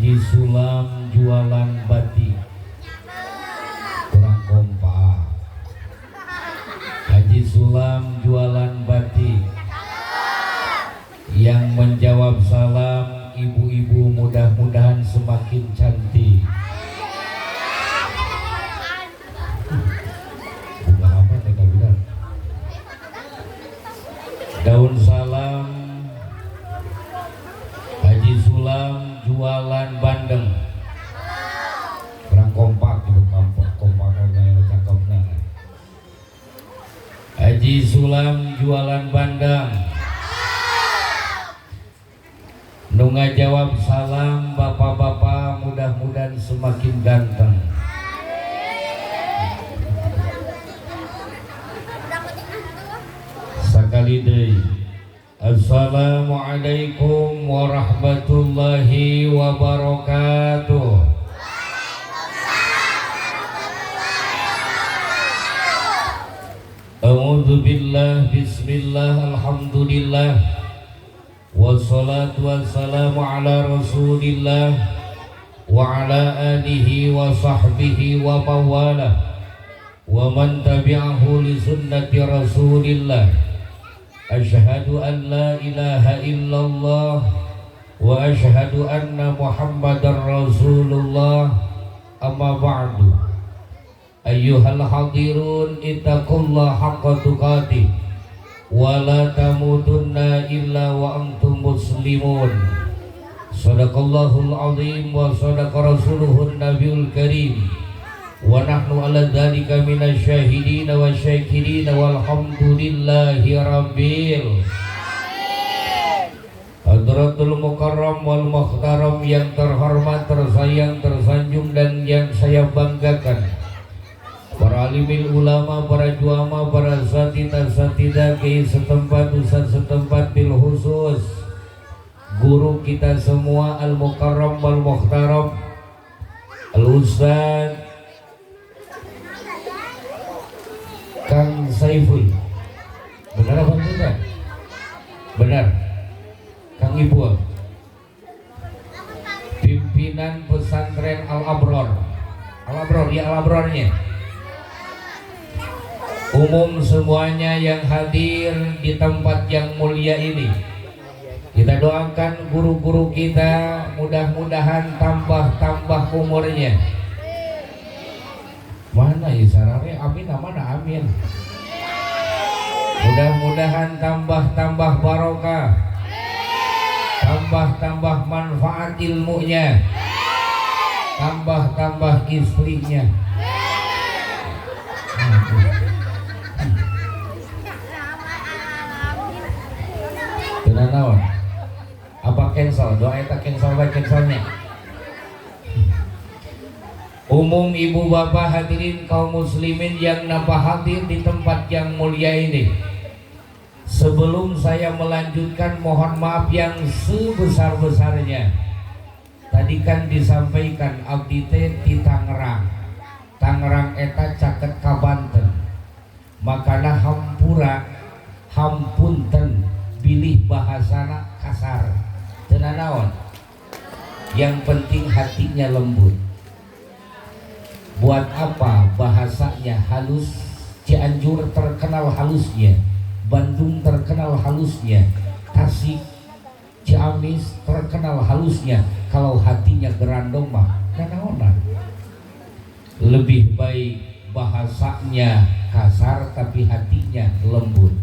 Haji Sulam jualan batik kurang kompak. Haji Sulam jualan batik. Yang menjawab salam ibu-ibu mudah-mudahan semakin cantik. Bunga apa mereka bilang? Daun salam. Haji Sulam jualan bandeng kurang kompak gitu, kompakan yang cakepnya. Haji Sulam jualan bandeng. Nunga jawab salam bapak-bapak mudah-mudahan semakin ganteng. Sakali deui. Assalamualaikum warahmatullahi wabarakatuh. A'udzu billah, bismillah, alhamdulillah. Wassalatu wassalamu ala rasulillah wa ala alihi wa sahbihi wa mawala wa man tabi'ahu li sunnati rasulillah. Asyhadu an la ilaha illallah wa asyhadu anna muhammadar rasulullah. Amma ba'du. Ayyuhal hadirun ittaqullaha haqqa tuqatih wa la tamutunna illa wa antum muslimun. Sadaqallahul azim wa sadaqa rasuluhun nabiyul karim wa nahnu ala dzalika minasyahidin wa syakirin walhamdulillahi rabbil hadratul mukarram wal muhtaram, yang terhormat, tersayang, tersanjung dan yang saya banggakan, para alimil ulama, para juama, para satida kiai setempat, ustaz setempat, bil khusus guru kita semua al mukarram wal muhtaram al ustaz Kang Saiful. Benar apa tidak? Benar. Kang Ibu, pimpinan pesantren Al Abror. Al Abror ya, Al Abrornya. Umum semuanya yang hadir di tempat yang mulia ini, kita doakan guru-guru kita mudah-mudahan tambah umurnya. Mana isarare amin, mana amin. Mudah-mudahan tambah barokah, tambah manfaat ilmunya, tambah istrinya. Naon? Apa cancel? Doa eta cancel bae cancelnya. Umum ibu bapak hadirin kaum muslimin yang napa hadir di tempat yang mulia ini. Sebelum saya melanjutkan, mohon maaf yang sebesar-besarnya. Tadi kan disampaikan abdi teh di Tangerang. Tangerang eta caket ka Banten. Makana hampura hampunten pilih bahasana kasar tenanawan. Yang penting hatinya lembut. Buat apa bahasanya halus? Cianjur terkenal halusnya, Bandung terkenal halusnya, Tasik, Ciamis terkenal halusnya. Kalau hatinya gerandong mah nanaonan. Lebih baik bahasanya kasar tapi hatinya lembut.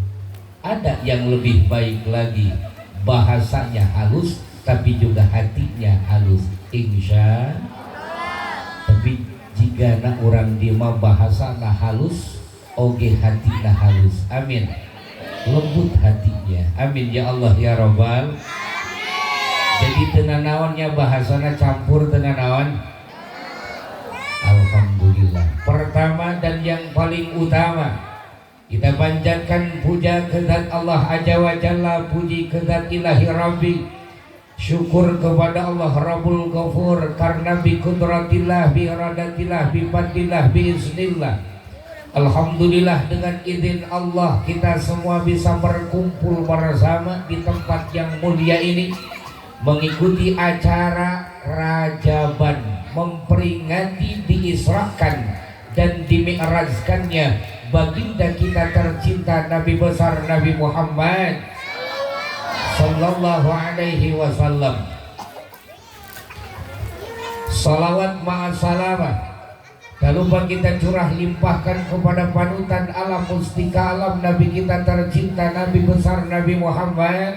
Ada yang lebih baik lagi, bahasanya halus tapi juga hatinya halus. Insya tapi jika na orang dima bahasana halus, oge hatinya halus. Amin. Lembut hatinya. Amin ya Allah ya Rabbal. Jadi tenanawannya bahasana campur tenanawan. Alhamdulillah. Pertama dan yang paling utama, kita panjatkan puja kepada Allah Azza wa Jalla, puji kepada Ilahi Rabbi. Syukur kepada Allah Rabbul Ghafur karena bi qudratillah, bi iradatillah, bi fadlillah, bi iznillah. Alhamdulillah dengan izin Allah kita semua bisa berkumpul bersama di tempat yang mulia ini mengikuti acara Rajaban, memperingati diisrakan dan dimi'rajkannya baginda kita tercinta Nabi besar Nabi Muhammad sallallahu alaihi wasallam. Salawat ma'asalamah tak lupa kita curah limpahkan kepada panutan alam mustika alam Nabi kita tercinta Nabi besar Nabi Muhammad,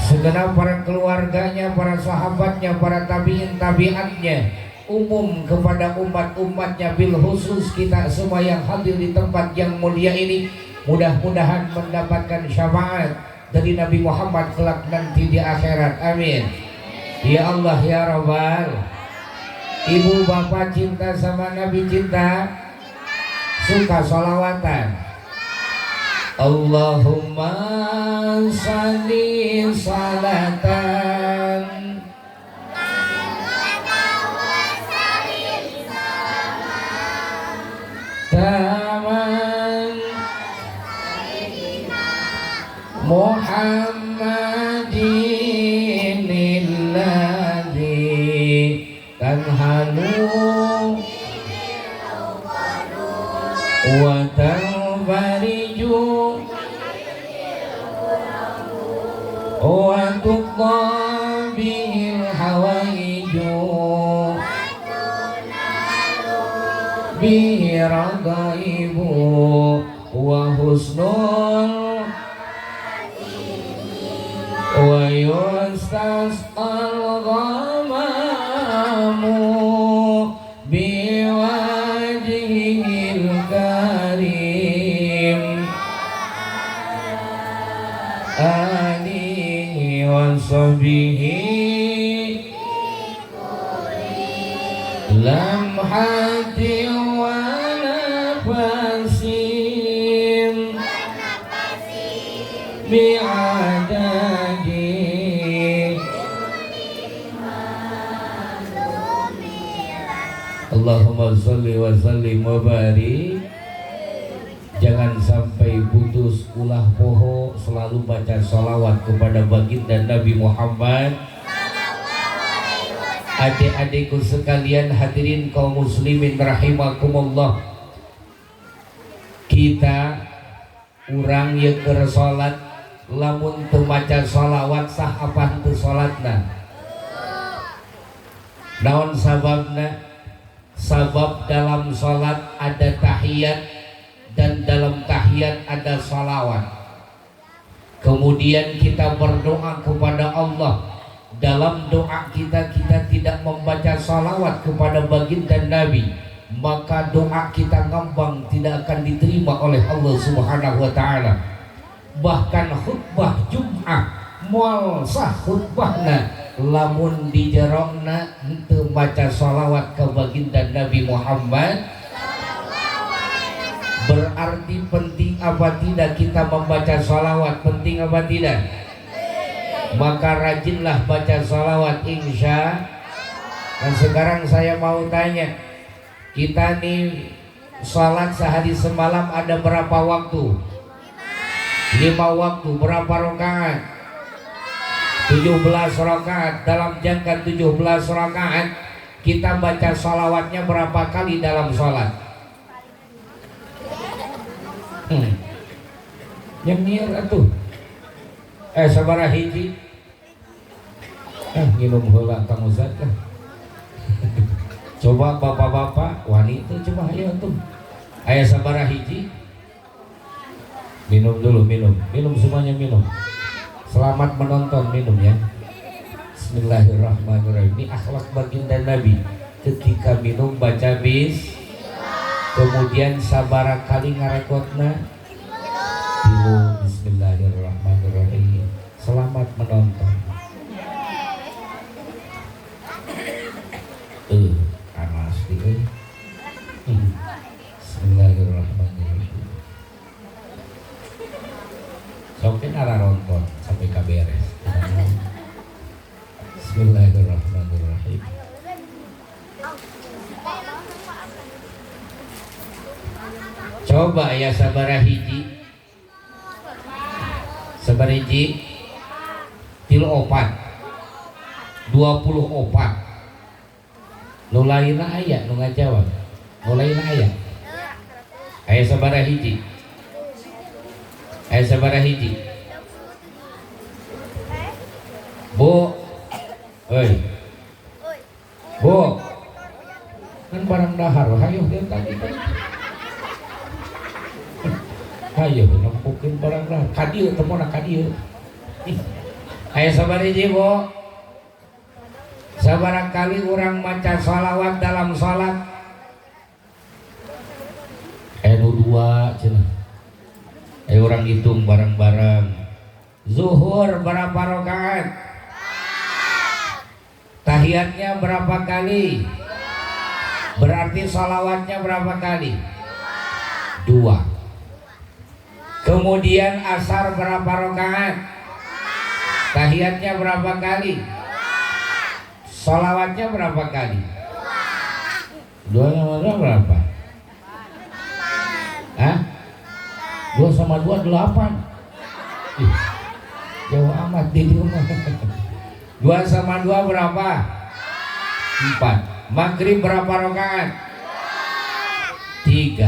segenap para keluarganya, para sahabatnya, para tabi'in tabi'atnya, umum kepada umat-umatnya, bil khusus kita semua yang hadir di tempat yang mulia ini, mudah-mudahan mendapatkan syafaat dari Nabi Muhammad kelak nanti di akhirat. Amin ya Allah ya Rabbal. Ibu bapak cinta sama Nabi, cinta suka sholawatan. Allahumma salli salatan taman Muhammadin alladhi tanhalu wa tanfariju wa tuqabihil hawaiju bihi radaibu wa husnul wa yustasqal ghamamu biwajhil karim alihi wa sahbihi lamhati wa nafasim bi'adadi Allahumma sholli wa sallim wa barik. Jangan sampai putus ulah poho, selalu baca sholawat kepada baginda Nabi Muhammad. Adik-adikku sekalian, hadirin kaum muslimin rahimakumullah, kita urang yang bersolat lamun teu maca sholawat sah apa teu sholatna? Naon sababna? Sabab dalam sholat ada tahiyat dan dalam tahiyat ada sholawat. Kemudian kita berdoa kepada Allah. Dalam doa kita tidak membaca sholawat kepada baginda Nabi, maka doa kita ngambang tidak akan diterima oleh Allah Subhanahu wa Ta'ala. Bahkan khutbah Jum'ah moal sah khutbahna lamun di jerona henteu baca sholawat ke baginda Nabi Muhammad. Berarti penting apa tidak kita membaca sholawat? Penting apa tidak? Maka rajinlah baca sholawat insya. Dan sekarang saya mau tanya, kita nih sholat sehari semalam ada berapa waktu? 5 waktu. Berapa rakaat? 17 rakaat. Dalam jangka 17 rakaat kita baca sholawatnya berapa kali dalam sholat? Yang niat atuh sabaraha hiji nginum heula Kang Ustaz. Coba bapak-bapak wanita coba ayo tuh aya sabaraha hiji. Minum dulu, minum semuanya, minum. Selamat menonton, minum ya. Bismillahirrahmanirrahim. Ini akhlak baginda Nabi. Ketika minum baca bis, kemudian sabaraha kali ngarekotna tilu bismillahirrahmanirrahim. Selamat menonton. Panas di Bismillahirrahmanirrahim. Sokin arah nonton sampai kaberes. Bismillahirrahmanirrahim. Coba ya sabaraha hiji. Sabaraha hiji? Tilu opat. 24 nu lain aya nu ngajawab nu lain aya sabaraha hiji Bu euy Bu kan barang dahar hayo dia tadi hayo nempukeun barang dahar ka dieu teu moal ka dieu aya sabaraha hiji Bu sabaraha kali urang maca shalawat dalam salat nu dua cenah ayo urang hitung bareng-bareng zuhur berapa rakaat tahiyatnya berapa kali berarti shalawatnya berapa kali 2 kemudian asar berapa rakaat tahiyatnya berapa kali shalawatnya berapa kali 2 sama 2 berapa 2 sama 2 8 jauh amat di rumah 2 sama 2 berapa 4 maghrib berapa rakaat 3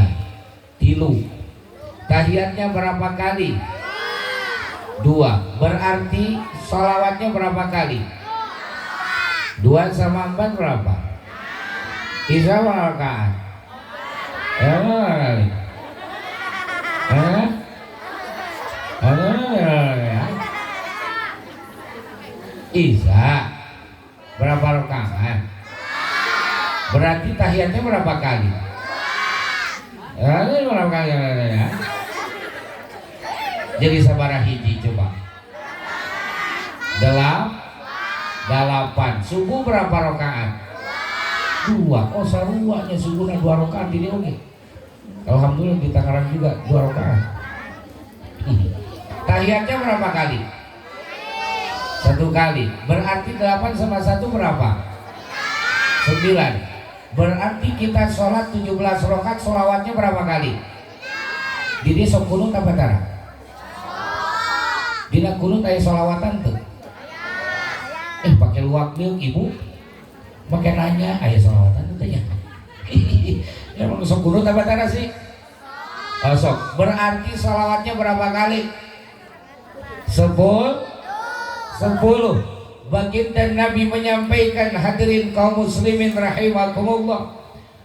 tahiyatnya berapa kali 2 berarti sholawatnya berapa kali 2 sama 4 berapa Isya berapa rakaat Isya berapa rakaat berarti tahiyatnya berapa kali berapa kali ya jadi sabaraha hiji coba 8 subuh berapa rakaat 2 oh saruanya subuhnya 2 rakaat ini oke alhamdulillah di Tangerang juga 2 rakaat tahiyatnya berapa kali 1 kali berarti 8 sama 1 berapa 9 berarti kita sholat 17 rakaat sholawatnya berapa kali jadi sok kunut apa tara dina kunut aya sholawatan tuh pakai luak milk ibu pakai nanya aya sholawatan tuh ya emang sok kunut apa tara sih sok berarti sholawatnya berapa kali 10 baginda Nabi menyampaikan hadirin kaum muslimin rahimakumullah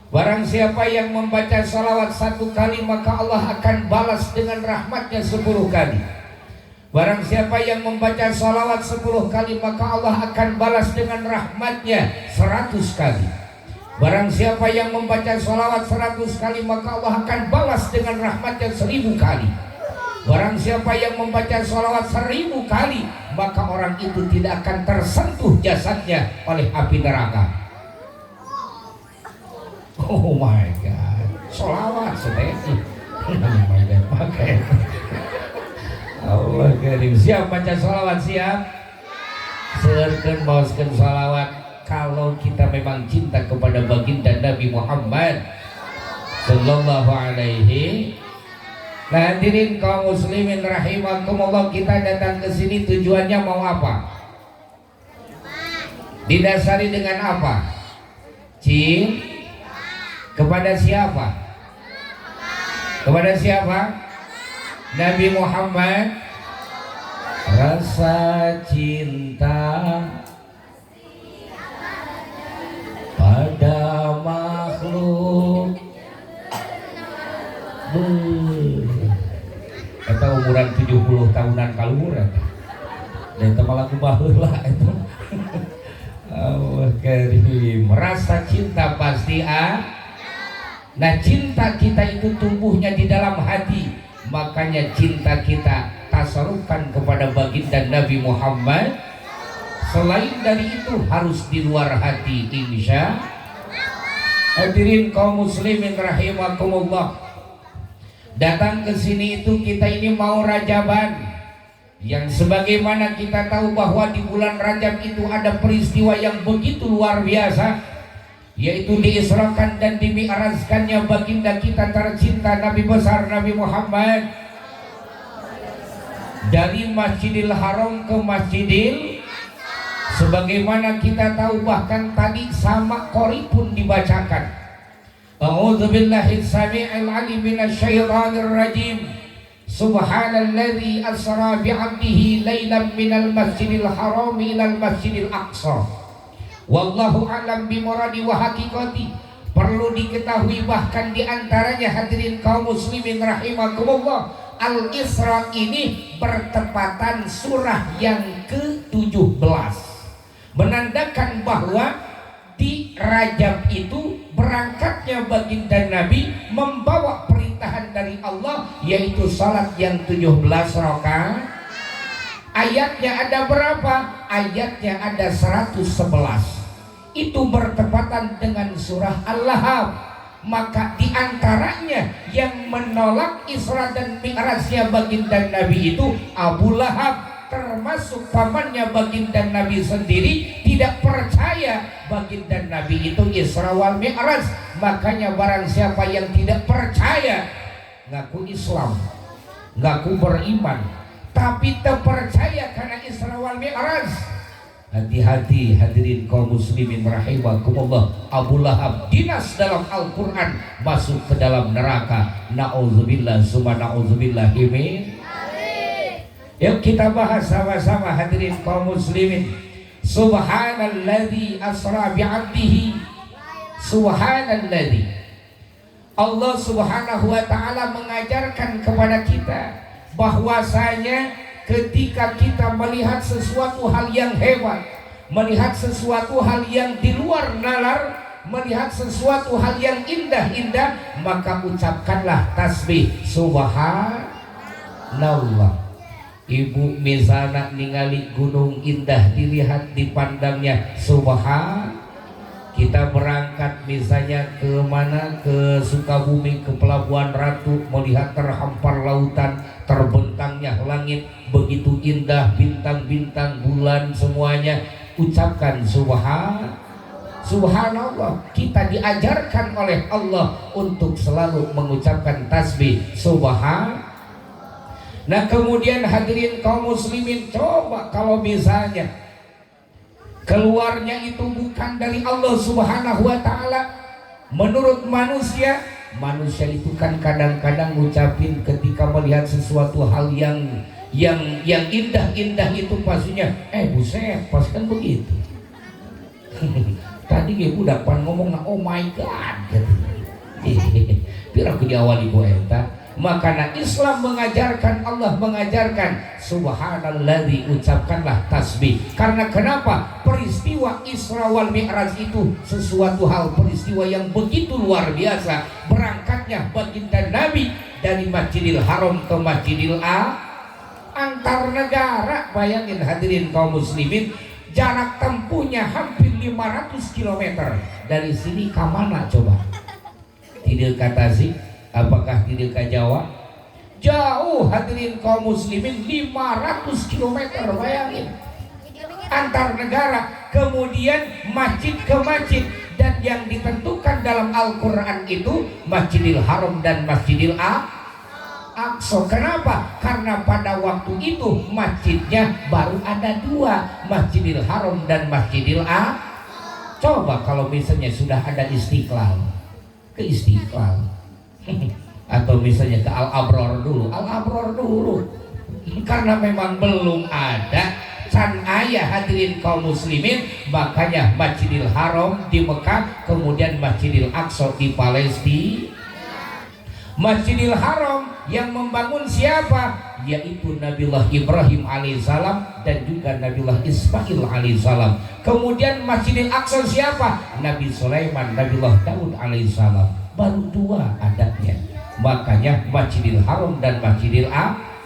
barang siapa yang membaca salawat 1 kali maka Allah akan balas dengan rahmatnya 10 kali barang siapa yang membaca salawat 10 kali maka Allah akan balas dengan rahmatnya 100 kali barang siapa yang membaca salawat 100 kali maka Allah akan balas dengan rahmatnya 1000 kali barang siapa yang membaca sholawat 1000 kali maka orang itu tidak akan tersentuh jasadnya oleh api neraka. Oh my god, sholawat seperti oh my god, pakai Allah karim. Siap baca sholawat? Siap? Serkan bawakan sholawat. Kalau kita memang cinta kepada baginda Nabi Muhammad sallallahu alaihi. Nah, hadirin kaum muslimin rahimakumullah, kita datang ke sini tujuannya mau apa? Didasari dengan apa? Kepada siapa? Kepada siapa? Nabi Muhammad. Rasa cinta pada makhluk eta umuran 70 tahunan kaluhuran dan malah kubaheula eta Allah karim. Rasa cinta pasti nah cinta kita itu tumbuhnya di dalam hati, makanya cinta kita tasarufkan kepada baginda Nabi Muhammad. Selain dari itu harus di luar hati insya. Hadirin kaum muslimin rahimakumullah, datang ke sini itu kita ini mau Rajaban, yang sebagaimana kita tahu bahwa di bulan Rajab itu ada peristiwa yang begitu luar biasa, yaitu diisrakan dan dimi'rajkannya baginda kita tercinta Nabi besar Nabi Muhammad dari Masjidil Haram ke Masjidil Sebagaimana kita tahu bahkan tadi sama qori pun dibacakan. A'udzubillahi samii'il 'alim minasyaitonir rajim. Subhanalladzi asra bi'abdihi lailan minal masjidil haram ilal masjidil aqsa. Wallahu a'lam bimuradi wa haqiqati. Perlu diketahui bahkan diantaranya hadirin kaum muslimin rahimakumullah, Al-Isra ini bertepatan surah yang ke-17, menandakan bahwa di Rajab itu berangkatnya baginda Nabi membawa perintahan dari Allah, yaitu salat yang 17 rakaat. Ayatnya ada berapa? Ayatnya ada 111. Itu bertepatan dengan surah Al-Lahab. Maka diantaranya yang menolak Isra dan Mi'rajnya baginda Nabi itu Abu Lahab, termasuk pamannya baginda Nabi sendiri tidak percaya baginda Nabi itu Isra wal Mi'raj. Makanya barang siapa yang tidak percaya, ngaku Islam, ngaku beriman, tapi terpercaya karena Isra wal Mi'raj, hati-hati hadirin kaum muslimin rahimakumullah. Abu Lahab dinas dalam Al-Quran masuk ke dalam neraka. Na'udzubillah summa na'udzubillah. Yuk kita bahas sama-sama hadirin kaum muslimin. Subhanalladzi asra bi'abdihi. Subhanalladzi, Allah subhanahu wa ta'ala mengajarkan kepada kita bahwasanya ketika kita melihat sesuatu hal yang hebat, melihat sesuatu hal yang di luar nalar, melihat sesuatu hal yang indah-indah, maka ucapkanlah tasbih subhanallah. Ibu misalnya ningali gunung indah dilihat dipandangnya subhan. Kita berangkat misalnya ke mana, ke Sukabumi, ke Pelabuhan Ratu, melihat terhampar lautan, terbentangnya langit, begitu indah, bintang-bintang, bulan, semuanya, ucapkan subhanallah. Kita diajarkan oleh Allah untuk selalu mengucapkan tasbih subhan. Nah kemudian hadirin kaum muslimin, coba kalau misalnya keluarnya itu bukan dari Allah subhanahu wa ta'ala. Menurut manusia itu kan kadang-kadang ngucapin ketika melihat sesuatu hal yang indah-indah itu pastinya buset, pas kan begitu. Tadi ibu dapat ngomong oh my god biar aku diawali bu eta. Maka Islam mengajarkan, Allah mengajarkan subhanalladzi, ucapkanlah tasbih. Karena kenapa? Peristiwa Isra wal Mi'raj itu sesuatu hal peristiwa yang begitu luar biasa. Berangkatnya baginda Nabi dari Masjidil Haram ke Masjidil antar negara. Bayangin hadirin kaum muslimin, jarak tempuhnya hampir 500 km. Dari sini ke mana coba? Tidak kata sih. Apakah tidak ke Jawa? Jauh hadirin kaum muslimin, 500 km, bayangin, antar negara. Kemudian masjid ke masjid, dan yang ditentukan dalam Al-Quran itu Masjidil Haram dan Masjidil Aqsa. Kenapa? Karena pada waktu itu masjidnya baru ada dua, Masjidil Haram dan Masjidil Aqsa. Coba kalau misalnya sudah ada Istiqlal, ke Istiqlal, atau misalnya ke Al-Abror dulu, karena memang belum ada can ayah hadirin kaum muslimin. Makanya Masjidil Haram di Mekah, kemudian Masjidil Aqsa di Palestina. Masjidil Haram yang membangun siapa? Yaitu Nabiullah Ibrahim alaihissalam dan juga Nabiullah Ismail alaihissalam. Kemudian Masjidil Aqsa siapa? Nabi Sulaiman, Nabiullah Daud alaihissalam. Baru dua adanya. Makanya Masjidil Haram dan Masjidil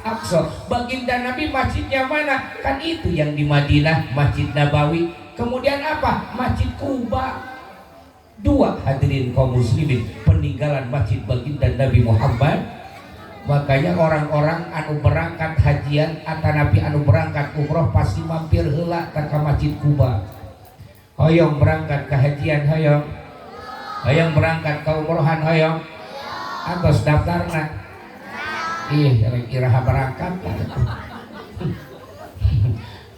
Aqsa. Baginda Nabi masjidnya mana? Kan itu yang di Madinah, Masjid Nabawi. Kemudian apa? Masjid Kuba. Dua hadirin kaum muslimin, peninggalan masjid baginda Nabi Muhammad. Makanya orang-orang anu berangkat hajian atau Nabi anu berangkat umroh pasti mampir heula ke Masjid Kuba. Hoyong berangkat ke hajian, hoyong berangkat ke umrohan, hoyong antos daftarna. Kira berangkat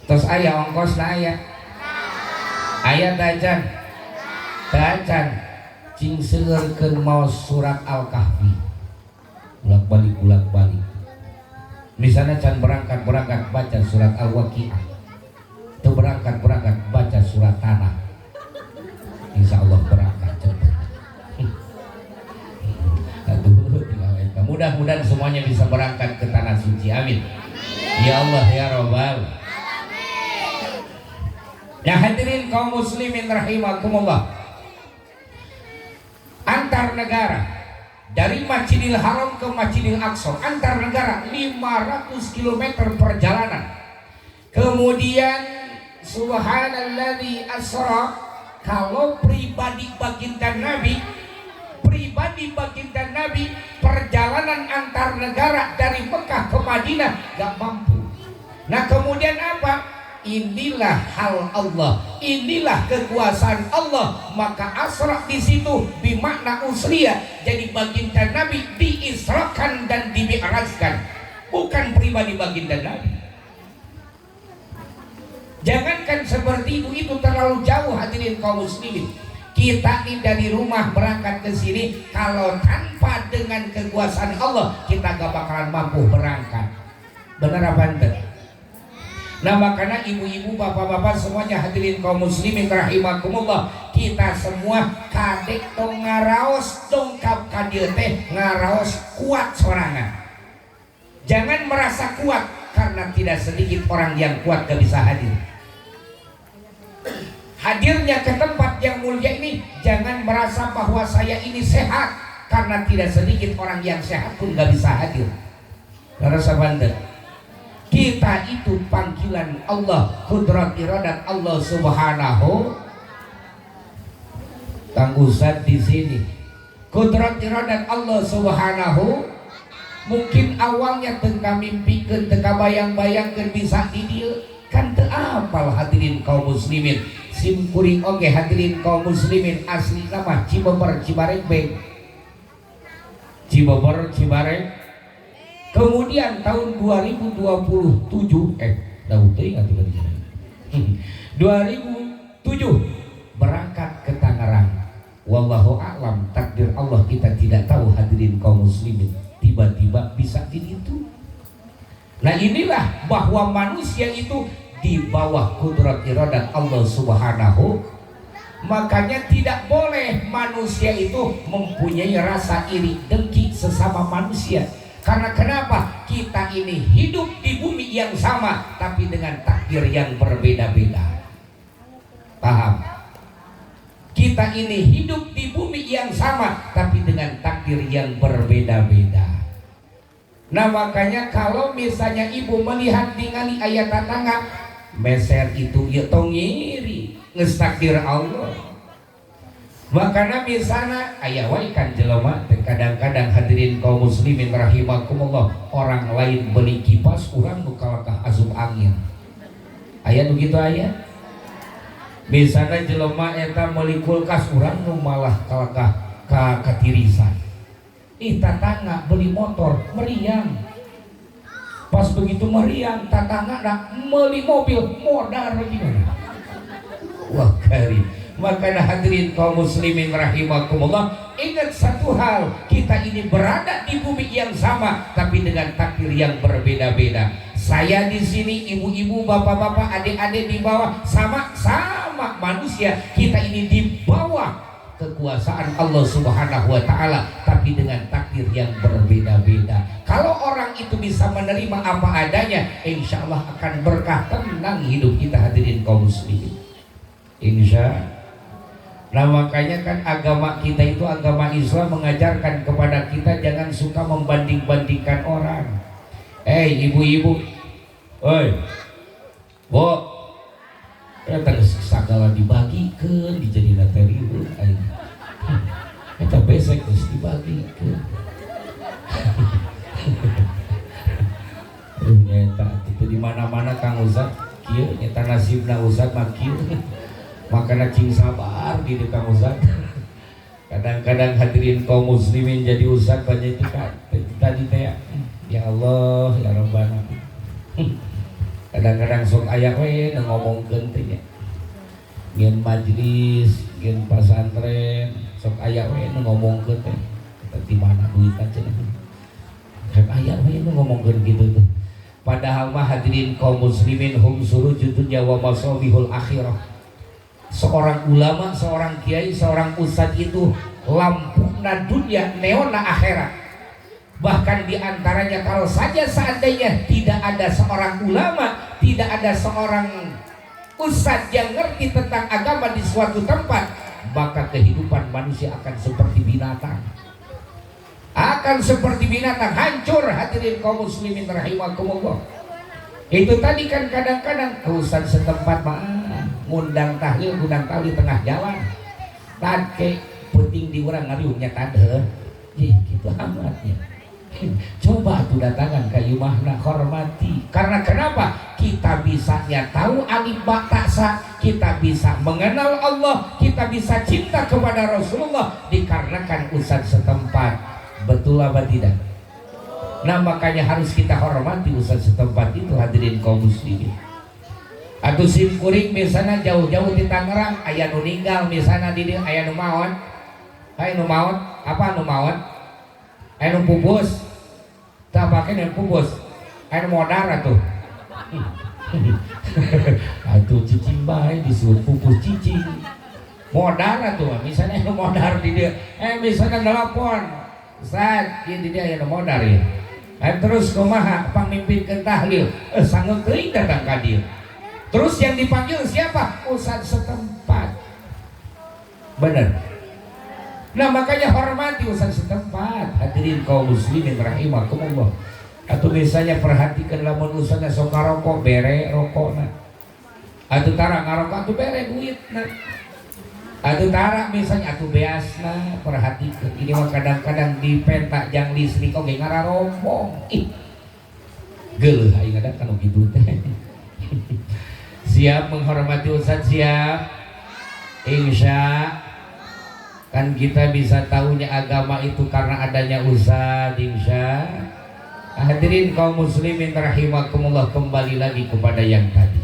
terus aya ongkosna aya. ayat acan tacan cing seurkeun maos surat Al-Kahfi bolak balik misalnya can berangkat baca surat Al-Waqiah itu berangkat baca surat Tanah insya Allah berangkat cepet. Mudah-mudahan semuanya bisa berangkat ke tanah suci, amin ya Allah ya Rabbal. Nah hadirin kaum muslimin rahimakumullah, antar negara dari Masjidil Haram ke Masjidil Aqsa antar negara 500 km perjalanan. Kemudian subhanalladzi asra, kalau pribadi baginda Nabi perjalanan antar negara dari Mekah ke Madinah gak mampu. Nah kemudian apa? Inilah hal Allah, inilah kekuasaan Allah, maka asra di situ bimakna usriya, jadi baginda Nabi diisrakan dan dimi'rajkan, bukan pribadi baginda Nabi. Jangankan seperti itu terlalu jauh hadirin kaum muslimin. Kita ini dari rumah berangkat ke sini, kalau tanpa dengan kekuasaan Allah kita gak bakalan mampu berangkat. Benar apa enggak? Nah makanya ibu-ibu, bapak-bapak semuanya hadirin kaum muslimin rahimakumullah, kita semua kadek tong ngaraos dongkap kadieu teh ngaraos kuat sorangan. Jangan merasa kuat, karena tidak sedikit orang yang kuat gak bisa hadir. Hadirnya ke tempat yang mulia ini jangan merasa bahwa saya ini sehat, karena tidak sedikit orang yang sehat pun gak bisa hadir. Rasa bandel. Kita itu panggilan Allah, kudrat iradat Allah subhanahu. Kang Ustad di sini, kudrat iradat Allah subhanahu. Mungkin awalnya tengah mimpikan, tengah bayang-bayangkan bisa di dia, kan teu apal hadirin kaum muslimin. Sim kuring oge hadirin kaum muslimin asli nama Cibober Cibarengbe, Cibober Cibareng. Kemudian tahun 2027 tahu teh ingat 2007 berangkat ke Tangerang. Wallahu a'lam, takdir Allah kita tidak tahu hadirin kaum muslimin, tiba-tiba bisa di itu. Nah inilah bahwa manusia itu di bawah kudrat iradat Allah subhanahu. Makanya tidak boleh manusia itu mempunyai rasa iri dengki sesama manusia. Karena kenapa? Kita ini hidup di bumi yang sama tapi dengan takdir yang berbeda-beda. Paham? Kita ini hidup di bumi yang sama tapi dengan takdir yang berbeda-beda. Nah makanya kalau misalnya ibu melihat ningali ayat tetangga meser itu ya tong ngiri geus takdir Allah. Makanya misalnya ayah wae kan jelema kadang-kadang hadirin kaum muslimin rahimakumullah, orang lain beli kipas urang nu kalakah asup angin. Aya nu kitu aya. Misalnya jelema eta meuli kulkas urang nu malah kalakah katirisan. Tatangga beli motor meriang. Pas begitu meriang tatangga meuli mobil modal gimana? Wah karim. Makanya hadirin kaum muslimin rahimakumullah, ingat satu hal, kita ini berada di bumi yang sama tapi dengan takdir yang berbeda-beda. Saya di sini, ibu-ibu, bapak-bapak, adik-adik di bawah, sama-sama manusia. Kita ini di bawah kekuasaan Allah subhanahu wa ta'ala tapi dengan takdir yang berbeda-beda. Kalau orang itu bisa menerima apa adanya, insya Allah akan berkah tenang hidup kita hadirin kaum muslimin, insya. Nah makanya kan agama kita itu, agama Islam mengajarkan kepada kita jangan suka membanding-bandingkan orang. Ibu-ibu, bu, kita segala dibagikan dijadiin material. Kita besek terus dibagikan. Nyata itu di mana-mana Kang Ustad, kieu nyata nasibna Ustad mah kieu. Makanya cing sabar di dekat Ustad. Kadang-kadang hadirin kaum muslimin jadi Ustad banyak itu kan tadi teh ya Allah ya Rabbana. Kadang-kadang sok aya we ngomongkeun teh. gen majlis gen pasantren sok aya we nu ngomongkeun teh di mana duitan cenah sok aya we nu ngomongkeun kitu tuh padahal mah hadirin kaum muslimin hum surujud dunya wa masabihul akhirah. Seorang ulama, seorang kiai, seorang ustadz itu lampuna dunia, neona akhirat. Bahkan diantaranya kalau saja seandainya tidak ada seorang ulama, tidak ada seorang ustadz yang ngerti tentang agama di suatu tempat, maka kehidupan manusia akan seperti binatang. Akan seperti binatang, hancur hadirin kaum muslimin rahimakumullah. Itu tadi kan kadang-kadang ustadz setempat mah ngundang tahlil, ngundang tahlil tengah jalan. Tadke penting di urang ngariungnya tadeh. Gitu amatnya. Coba tuh datangan ke imahna hormati. Karena kenapa? Kita bisanya tahu alif ba ta sa, kita bisa mengenal Allah, kita bisa cinta kepada Rasulullah dikarenakan ustadz setempat. Betul apa tidak? Nah makanya harus kita hormati ustadz setempat itu hadirin kaum muslimin. Atuh sim kuring misalnya jauh-jauh di Tangerang aya nu ninggal misalnya di dieu aya nu maot. Aya nu maot, apa nu maot? Aya nu pupus. Tah pake nu pupus. Aya nu modar atuh. Atuh cicing bae disuruh pupus cicing. Modar atuh misalnya nu modar di dieu. Misalnya nelpon. Ustaz, di dieu aya nu modar ya. Terus kumaha pamimpinkeun tahlil? Sanggeus teuing datang ka dieu. Terus yang dipanggil siapa? Ustadz setempat. Benar. Nah makanya hormati ustadz setempat. Hadirin kaum muslimin rahimakumullah. Atau misalnya perhatikan lamun ustadznya sok ngarokok bere rokokna. Atau tara ngarokok atuh bere duitna. Atau tara misalnya atuh beasna perhatikan. Ini mah kadang-kadang di pentak jang listrik oge ngararombong. Ih. Geuleuh aing ada kana kitu teh. Siap menghormati ustadz, siap. Insya kan kita bisa tahunya agama itu karena adanya ustadz. Insya. Hadirin kaum muslimin rahimakumullah, kembali lagi kepada yang tadi.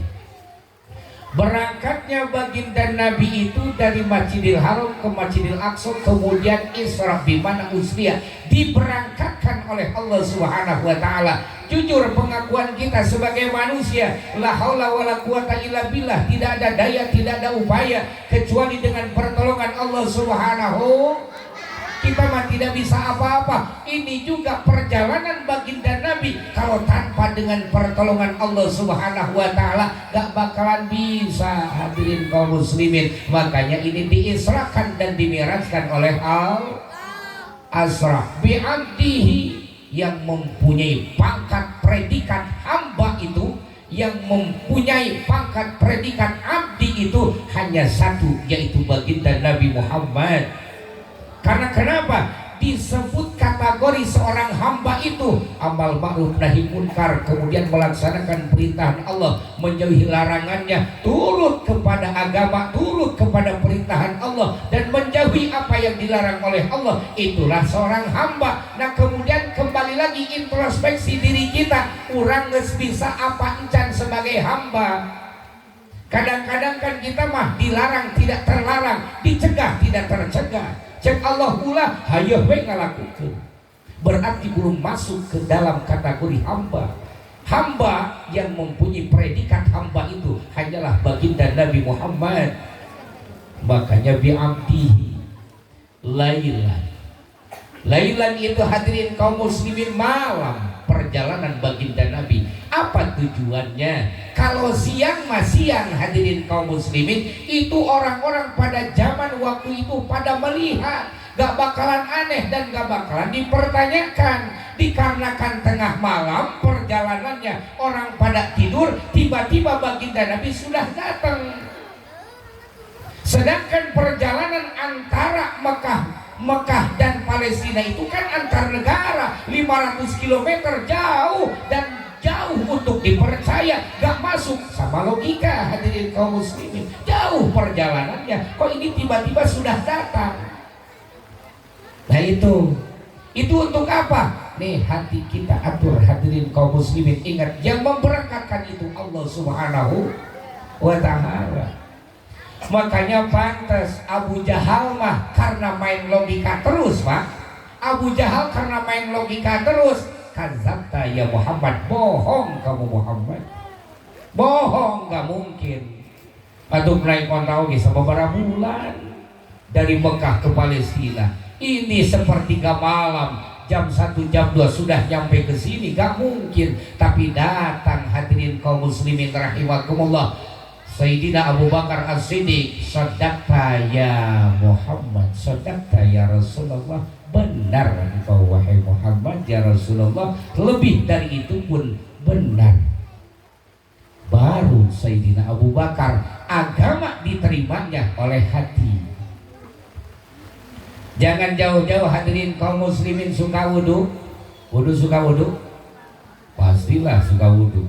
Berangkatnya baginda Nabi itu dari Masjidil Haram ke Masjidil Aqsa, kemudian Isra bimana usriya, diberangkatkan oleh Allah Subhanahu wa taala. Jujur pengakuan kita sebagai manusia, la haula wala quwata illa billah, tidak ada daya, tidak ada upaya kecuali dengan pertolongan Allah Subhanahu. Kita mah tidak bisa apa-apa. Ini juga perjalanan baginda Nabi. Kalau tanpa dengan pertolongan Allah Subhanahu wa taala gak bakalan bisa hadirin kaum muslimin. Makanya ini diisrakan dan dimirajkan oleh Al-Asra bi'abdihi, yang mempunyai pangkat predikat hamba itu, yang mempunyai pangkat predikat abdi itu hanya satu, yaitu baginda Nabi Muhammad. Karena kenapa? Disebut kategori seorang hamba itu amal ma'ruf nahi munkar, kemudian melaksanakan perintah Allah, menjauhi larangannya, turut kepada agama, turut kepada perintahan Allah, dan menjauhi apa yang dilarang oleh Allah. Itulah seorang hamba. Nah kemudian kembali lagi introspeksi diri kita, urang geus bisa apa encan sebagai hamba. Kadang-kadang kan kita mah dilarang tidak terlarang, dicegah tidak tercegah. Cek Allah pula hayah we ngalakukeun. Berarti belum masuk ke dalam kategori hamba. Hamba yang mempunyai predikat hamba itu hanyalah baginda Nabi Muhammad. Makanya bi'abdihi lailan. Lailan itu hadirin kaum muslimin malam, perjalanan baginda Nabi. Apa tujuannya? Kalau siang masih siang hadirin kaum muslimin, itu orang-orang pada zaman waktu itu pada melihat, gak bakalan aneh dan gak bakalan dipertanyakan. Dikarenakan tengah malam perjalanannya, orang pada tidur, tiba-tiba baginda Nabi sudah datang. Sedangkan perjalanan antara Mekah dan Palestina itu kan antar negara 500 km jauh, dan jauh untuk dipercaya, gak masuk sama logika hadirin kaum muslimin. Jauh perjalanannya, kok ini tiba-tiba sudah datang. Nah itu untuk apa? Nih hati kita atur hadirin kaum muslimin. Ingat, yang memberangkatkan itu Allah Subhanahu wa ta'ala. Makanya pantas Abu Jahal mah karena main logika terus, Pak. Abu Jahal karena main logika terus. Kadzabta ya Muhammad, bohong kamu Muhammad. Bohong, gak mungkin. Atau naik kontau bisa beberapa bulan dari Mekah ke Palestina. Ini sepertiga malam, jam 1 jam 2 sudah nyampe ke sini, gak mungkin. Tapi datang hadirin kaum muslimin rahimakumullah. Sayyidina Abu Bakar As-Siddiq, sadaqta ya Muhammad, sadaqta ya Rasulullah, benar engkau wahai Muhammad ya Rasulullah, lebih dari itu pun benar. Baru Sayyidina Abu Bakar agama diterimanya oleh hati. Jangan jauh-jauh hadirin kaum muslimin suka wudu. Wudu suka wudu? Pastilah suka wudu.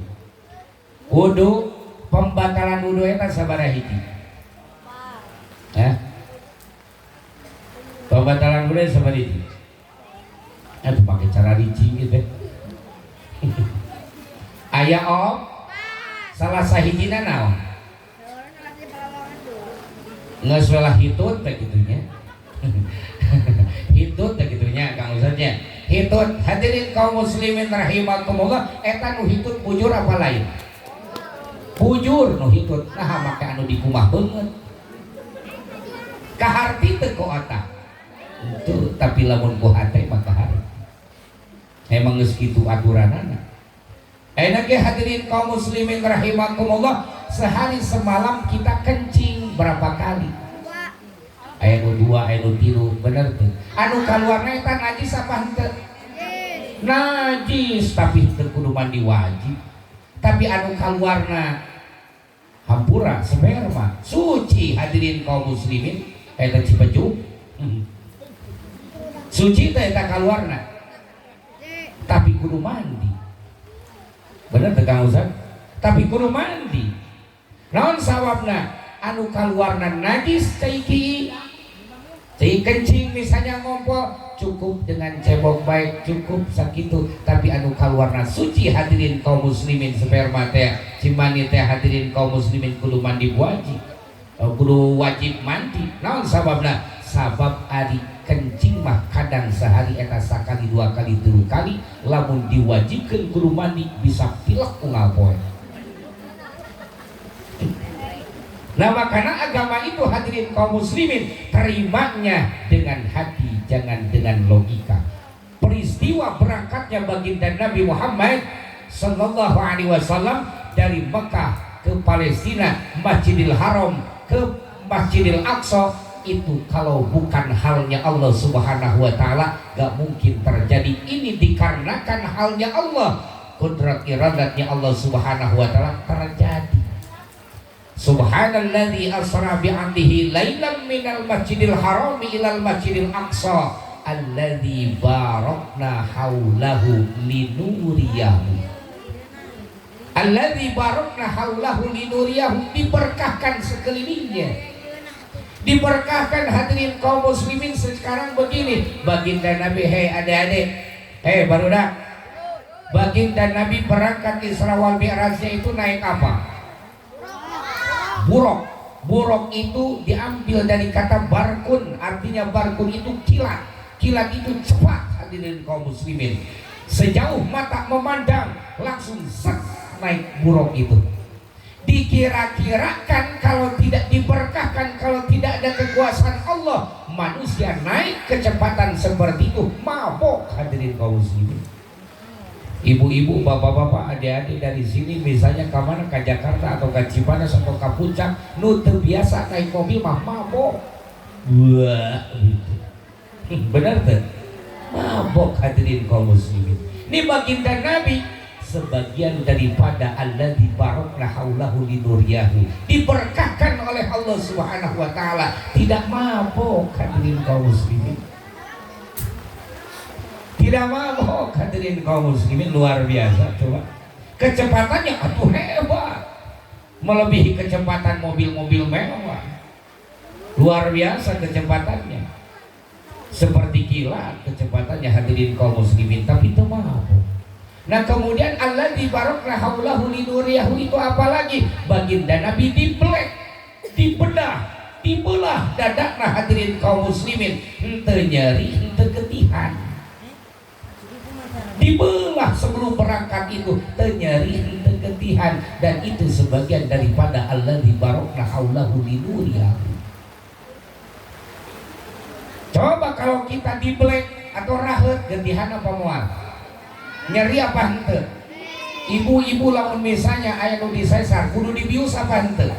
Wudu, pembatalan wudu eta sabaraha hiji? Pembatalan wudu sabaraha hiji? Itu pakai cara licin gitu. Aya om salah sahijina naon? Ngeus welah hitut teh gitunya. Hitut teh gitunya Kang Ustaznya. Hitut hadirin kaum muslimin rahimakumullah, eta nu hitut bujur apa lain? Bujur nu hitut. Nah make anu dikumah beungeut. Kaharti teu ku otak. Itu tapi lamun ku hate mah kaharti. Emang geus kitu aturanana. Enak ya hadirin kaum muslimin rahimakumullah, sehari semalam kita kencing berapa kali? Aya nu 2, aya nu 3, bener tuh. Anu kaluarna eta najis apa henteu? Najis, tapi teu kudu mandi wajib. Tapi anu kaluarna hampura sperma, suci hadirin kaum muslimin, eta Cipejuk. Suci teh eta kaluarna. Tapi kudu mandi. Bener tegang Ustaz? Tapi kudu mandi. Naon sawabna? Anu kaluarna najis cai kencing misalnya ngompol, cukup dengan cebok baik, cukup sakitu. Tapi anu kaluarna suci hadirin kaum muslimin sperma teh cimani teh hadirin kaum muslimin kudu mandi wajib. Kudu wajib mandi. Naon sababna? Sabab ari kencing mah kadang sehari eta sakali 2 kali 3 kali, lamun diwajibkeun kudu mandi bisa pilek unggal poe. Nah makanya agama itu hadirin kaum muslimin terimanya dengan hati, jangan dengan logika. Peristiwa berangkatnya baginda Nabi Muhammad sallallahu alaihi wasallam dari Mekah ke Palestina, Masjidil Haram ke Masjidil Aqsa, itu kalau bukan halnya Allah subhanahu wa ta'ala gak mungkin terjadi. Ini dikarenakan halnya Allah, kudrat iradatnya Allah subhanahu wa ta'ala terjadi. Subhanalladzi asra bi'amdihi lailan minal masjidil harami ilal masjidil aqsa alladzi barakna haulahu linuriyahu. Alladzi barakna haulahu linuriyahu, diberkahkan sekelilingnya. Diberkahkan hadirin kaum muslimin. Sekarang begini, baginda Nabi, hei adik-adik, hei barudak, baginda Nabi berangkat Isra wal Mi'rajnya itu naik apa? Buruk. Buruk itu diambil dari kata barkun, artinya barkun itu kilat. Kilat itu cepat hadirin kaum muslimin. Sejauh mata memandang langsung set naik buruk itu. Dikira-kirakan kalau tidak diberkahkan, kalau tidak ada kekuasaan Allah, manusia naik kecepatan seperti itu mabok hadirin kaum muslimin. Ibu-ibu, bapak-bapak, adik-adik dari sini misalnya ke mana, ke Jakarta atau ke Cipanas atau ke Puncak, nu teu biasa naik mobil mah mabok. Wah, benar tuh, mabok hadirin kaum muslimin. Ini baginda Nabi sebagian daripada alladzi barakna haulahu linuriyahu, diberkahkan oleh Allah subhanahu wa ta'ala, tidak mabok hadirin kaum muslimin. Tidak mabok hadirin kaum muslimin, luar biasa. Coba kecepatannya atuh hebat, melebihi kecepatan mobil-mobil mewah. Luar biasa kecepatannya, seperti kilat kecepatannya hadirin kaum muslimin, tapi itu mabok. Nah kemudian alladzi barakna haulahu linuriyahu itu apalagi? Baginda Nabi diblek dibedah, dibelah dadakna hadirin kaum muslimin, henteu nyeri, henteu getihan. Dibelah sebelum berangkat itu teu nyeri, henteu getihan, dan itu sebagian daripada alladzi barakna haulahu linuriyahu. Coba kalau kita dibelek atau rahet, getihan apa moal? Nyeri apa henteu? Ibu-ibu lamun misalnya aya nu disesar kudu dibius apa henteu?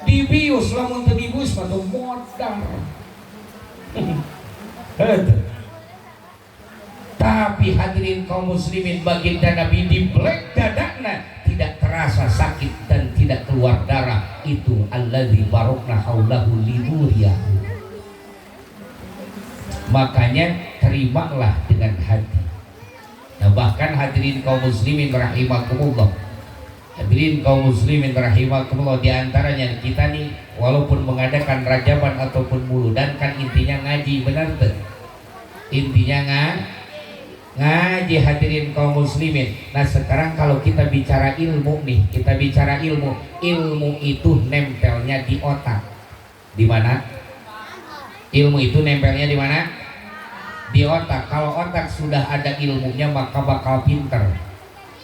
Dibius, lamun teu dibius mah modal. Tapi hadirin kaum muslimin, baginda Nabi dibelek dadakna tidak terasa sakit dan tidak keluar darah. Itu alladzi barakna haulahu linuriyahu. Makanya terimalah dengan hati. Nah, bahkan hadirin kaum muslimin rahimakumullah, hadirin kaum muslimin rahimakumullah, di antaranya kita nih walaupun mengadakan rajaban ataupun muludan kan intinya ngaji, benar tuh? Intinya ngaji hadirin kaum muslimin. Nah, sekarang kalau kita bicara ilmu nih, kita bicara ilmu itu nempelnya di otak. Di mana? Ilmu itu nempelnya di mana? Di otak. Kalau otak sudah ada ilmunya maka bakal pinter.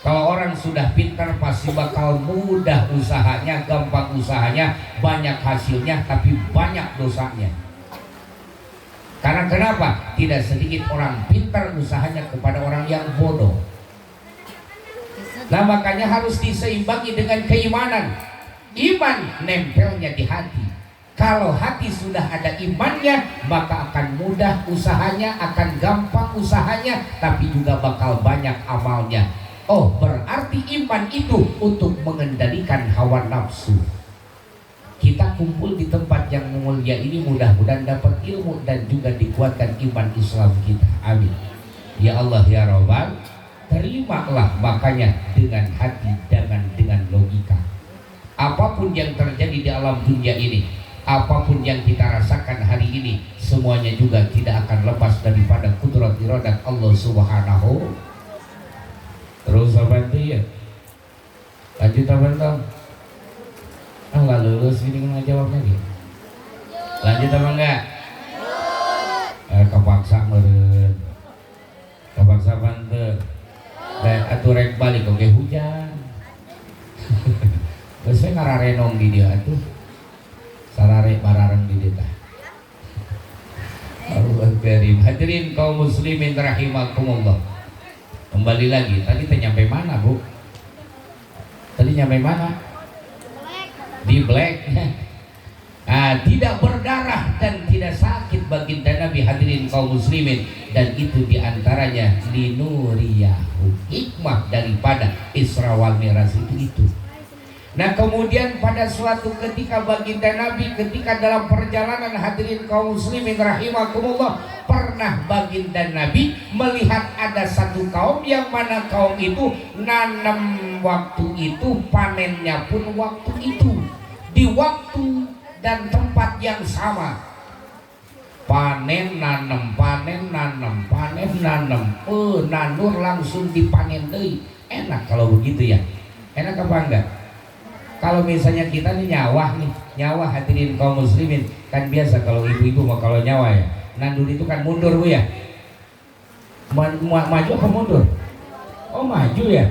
Kalau orang sudah pinter pasti bakal mudah usahanya, gampang usahanya, banyak hasilnya, tapi banyak dosanya. Karena kenapa? Tidak sedikit orang pinter usahanya kepada orang yang bodoh. Nah, makanya harus diseimbangi dengan keimanan. Iman nempelnya di hati. Kalau hati sudah ada imannya, maka akan mudah usahanya, akan gampang usahanya, tapi juga bakal banyak amalnya. Oh, berarti iman itu untuk mengendalikan hawa nafsu. Kita kumpul di tempat yang mulia ini mudah-mudahan dapat ilmu dan juga dikuatkan iman Islam kita. Amin. Ya Allah ya Rabbal, terimalah makanya dengan hati, jangan dengan logika. Apapun yang terjadi di alam dunia ini, apapun yang kita rasakan hari ini, semuanya juga tidak akan lepas daripada kudrat iradat Allah Subhanahu. Terus apa itu ya? Lanjut apa dong? Enggak lulus ini nggak jawabnya gitu. Lanjut apa enggak? Kepaksa meren. Kepaksa bante. Atuh rek balik oke hujan. Terus saya ngararenong di dia tuh. Sarare barareng di dia. Allah karim. Hadirin kaum muslimin rahimakumullah. Kembali lagi, tadi nyampe mana, Bu? Tadi nyampe mana? Di black. Tidak berdarah dan tidak sakit baginda Nabi, hadirin kaum muslimin, dan itu diantaranya linuriyahu, hikmah daripada Isra wal Mi'raj itu. Nah, kemudian pada suatu ketika baginda Nabi ketika dalam perjalanan, hadirin kaum muslimin rahimakumullah, pernah baginda Nabi melihat ada satu kaum yang mana kaum itu nanam waktu itu, panennya pun waktu itu, di waktu dan tempat yang sama. Panen nanam, panen nanam, panen nanam, nanur langsung dipanen deui. Enak kalau begitu ya. Enak apa enggak? Kalau misalnya kita nih nyawa hadirin kaum muslimin, kan biasa kalau ibu-ibu mau kalau nyawa ya, nandur itu kan mundur, Bu ya. Maju apa mundur? Oh, maju ya.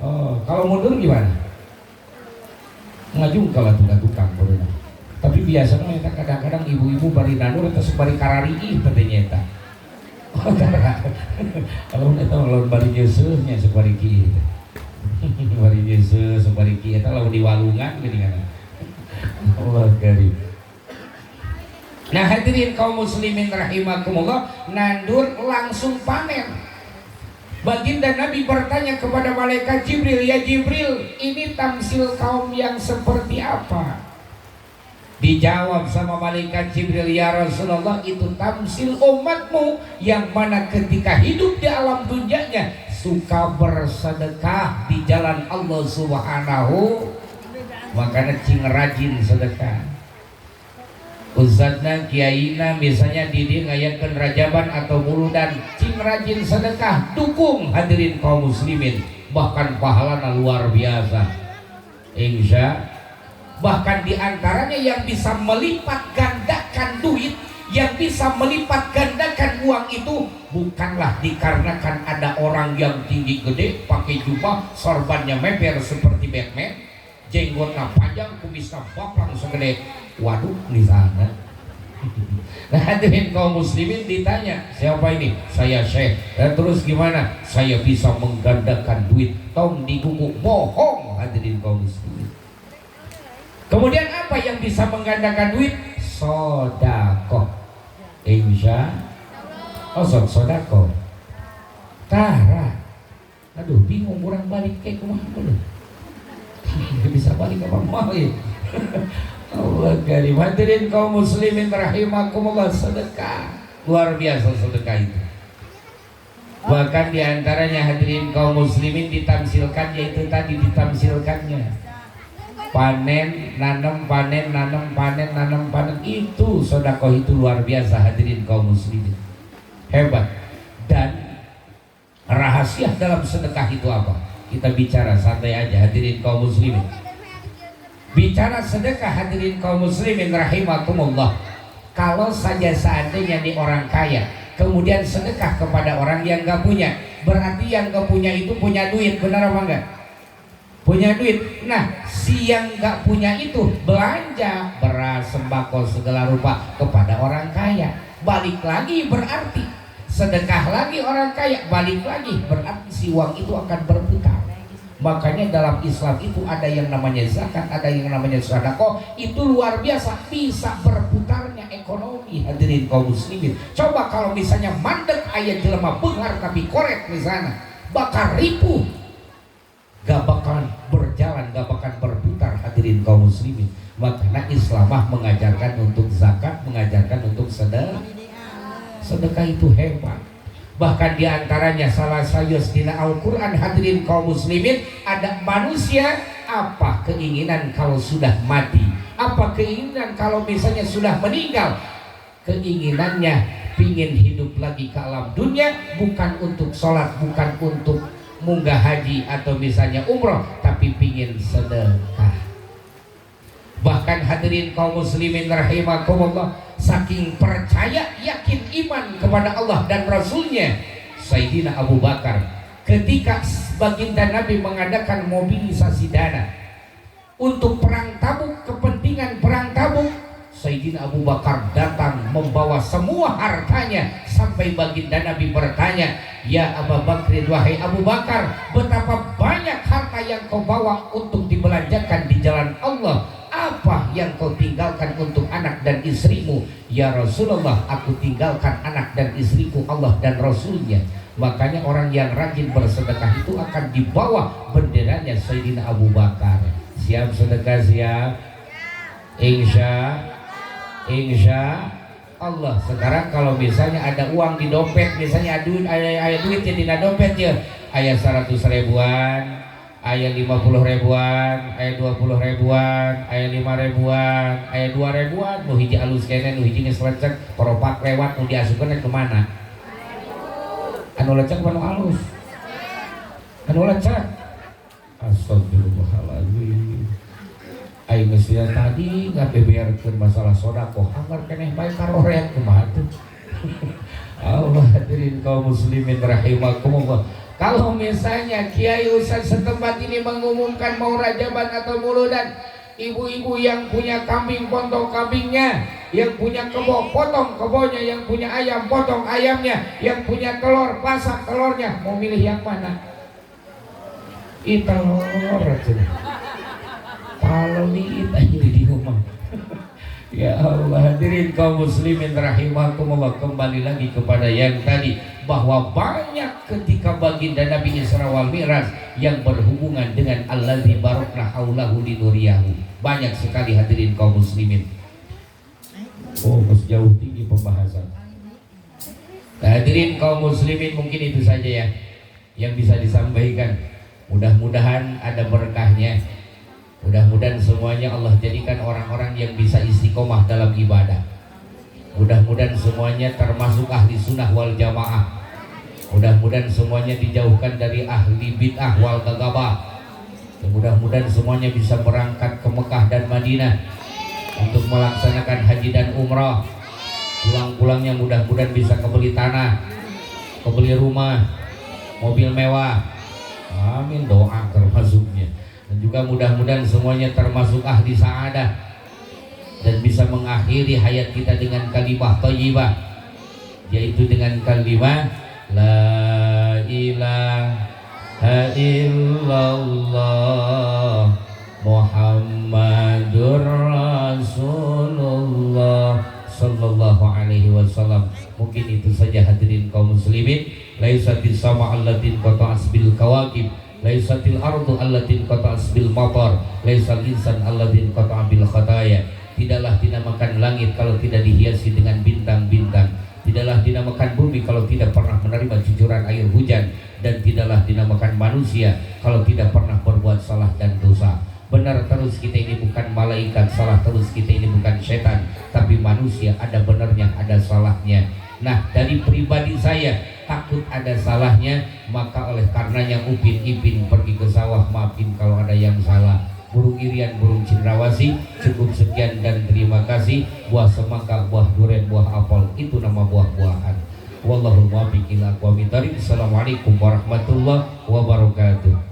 Oh, kalau mundur gimana? Maju kalau tukang bener. Tapi biasanya kita kadang-kadang ibu-ibu bari nandur atau bari karariih katanya eta. Oh, kalau kita lawan bari jeuseuhnya sabari kieu. Bari Yesus sabari kieu eta lamun di walungan geuning kana. Allah karim. Nah, hadirin kaum muslimin rahimakumullah, nandur langsung panen. Baginda Nabi bertanya kepada malaikat Jibril, "Ya Jibril, ini tamsil kaum yang seperti apa?" Dijawab sama malaikat Jibril, "Ya Rasulullah, itu tamsil umatmu yang mana ketika hidup di alam dunianya suka bersedekah di jalan Allah Subhanahu, makanya cing rajin sedekah." Ustadzna, kiaina misalnya didi ngayakeun rajaban atau muludan, cing rajin sedekah, dukung hadirin kaum muslimin, bahkan pahalana luar biasa. Insya Bahkan diantaranya yang bisa melipat gandakan duit, yang bisa melipat gandakan uang itu bukanlah dikarenakan ada orang yang tinggi gede, pakai jubah, sorbannya meber seperti Batman, jenggotnya panjang, kumisnya baplang segede waduk di sana. Nah, hadirin kaum muslimin ditanya, siapa ini? Saya Syekh. Dan terus gimana? Saya bisa menggandakan duit. Tong diguguk, bohong hadirin kaum muslimin. Kemudian apa yang bisa menggandakan duit? Sodakoh. Insya Allah sodakoh. Tara. Aduh, bingung kurang balik kayak kemana dulu. Bisa balik apa mau ya? Allah karim. Hadirin kaum muslimin rahimakumullah, sedekah luar biasa sedekah itu. Bahkan diantaranya hadirin kaum muslimin ditamsilkan, yaitu tadi ditamsilkannya panen, nanam, panen, nanam, panen, nanam, panen. Itu sedekah itu luar biasa hadirin kaum muslimin, hebat. Dan rahasia dalam sedekah itu apa? Kita bicara santai aja hadirin kaum muslimin. Bicara sedekah hadirin kaum muslimin rahimakumullah. Kalau saja seandainya di orang kaya kemudian sedekah kepada orang yang gak punya, berarti yang gak punya itu punya duit, benar apa enggak? Punya duit. Nah, si yang gak punya itu belanja beras, sembako, segala rupa kepada orang kaya. Balik lagi berarti sedekah lagi orang kaya, balik lagi berarti si uang itu akan berputar. Makanya dalam Islam itu ada yang namanya zakat, ada yang namanya sedekah. Itu luar biasa, bisa berputarnya ekonomi hadirin kaum muslimin. Coba kalau misalnya mandek ayat jelema bengar tapi korek misalnya, bakal ripuh, gak bakalan berjalan, gak bakalan berputar hadirin kaum muslimin. Makanya Islamah mengajarkan untuk zakat, mengajarkan untuk sedekah. Sedekah itu hebat. Bahkan diantaranya salah satu dina Al-Quran hadirin kaum muslimin, ada manusia apa keinginan kalau sudah mati, apa keinginan kalau misalnya sudah meninggal. Keinginannya pingin hidup lagi ke alam dunia, bukan untuk sholat, bukan untuk munggah haji atau misalnya umroh, tapi pingin sedekah. Bahkan hadirin kaum muslimin rahimakumullah, saking percaya yakin iman kepada Allah dan Rasulnya, Sayyidina Abu Bakar ketika baginda Nabi mengadakan mobilisasi dana untuk perang Tabuk, kepentingan perang Tabuk, Sayyidina Abu Bakar datang membawa semua hartanya, sampai baginda Nabi bertanya, ya Abu Bakar, wahai Abu Bakar, betapa banyak harta yang kau bawa untuk dibelanjakan di jalan Allah, apa yang kau tinggalkan untuk anak dan istrimu? Ya Rasulullah, aku tinggalkan anak dan istriku, Allah dan Rasulnya. Makanya orang yang rajin bersedekah itu akan dibawa benderanya Sayyidina Abu Bakar. Siap sedekah, siap? Insya Allah. Sekarang kalau misalnya ada uang di dompet, misalnya ada duit yang di dompet ya, ayat 100 ribuan, ayat 50 ribuan, ayat 20 ribuan, ayat 5 ribuan, ayat 2 ribuan, nu hiji alus kene, nu hiji geus lecek, paropak lewat, nu diasukeun kemana? Anu lecek anu alus? Anu lecek? Astagfirullahaladzim. Aing geus tadi ngabebearkeun masalah sedekah, anggar keneh bae karorean kumaha tuh. Allah hadirin kaum muslimin rahimakumullah. Kalau misalnya kiai ustaz setempat ini mengumumkan mau rajaban atau muludan, ibu-ibu yang punya kambing potong kambingnya, yang punya kebo potong kebonya, yang punya ayam potong ayamnya, yang punya telur pasak telurnya, mau milih yang mana? Telur aja. Kalau nih di rumah. Ya Allah, hadirin kaum muslimin rahimakumullah, kembali lagi kepada yang tadi, bahwa banyak ketika baginda Nabi Isra wal Mi'raj yang berhubungan dengan allazi barakna haulahu linuriyahu. Banyak sekali hadirin kaum muslimin. Oh, jauh tinggi pembahasan. Nah, hadirin kaum muslimin, mungkin itu saja ya yang bisa disampaikan. Mudah-mudahan ada berkahnya. Mudah-mudahan semuanya Allah jadikan orang-orang yang bisa istiqomah dalam ibadah. Mudah-mudahan semuanya termasuk ahli sunnah wal jamaah. Mudah-mudahan semuanya dijauhkan dari ahli bid'ah wal gagabah. Ya, mudah-mudahan semuanya bisa berangkat ke Mekah dan Madinah untuk melaksanakan haji dan umrah. Pulang-pulangnya mudah-mudahan bisa kebeli tanah, kebeli rumah, mobil mewah. Amin, doa termasuknya. Dan juga mudah-mudahan semuanya termasuk ahli sa'adah dan bisa mengakhiri hayat kita dengan kalimah thayyibah, yaitu dengan kalimah la ilaha illallah Muhammadur Rasulullah sallallahu alaihi wasallam. Mungkin itu saja hadirin kaum muslimin. Laisatis sama allatin qata'as bil kawakib, laisatil ardu allatin qata'as bil matar, laisal insan allatin qata'a bil khataya. Tidaklah dinamakan langit kalau tidak dihiasi dengan bintang-bintang. Tidaklah dinamakan bumi kalau tidak pernah menerima cucuran air hujan. Dan tidaklah dinamakan manusia kalau tidak pernah berbuat salah dan dosa. Benar terus kita ini bukan malaikat, salah terus kita ini bukan setan, tapi manusia, ada benarnya, ada salahnya. Nah, dari pribadi saya takut ada salahnya, maka oleh karenanya Upin Ipin pergi ke sawah, maafin kalau ada yang salah. Burung irian, burung cendrawasih, cukup sekian dan terima kasih. Buah semangka, buah durian, buah apel, itu nama buah-buahan. Wallahul muwaffiq ila aqwamit thoriq. Assalamualaikum warahmatullahi wabarakatuh.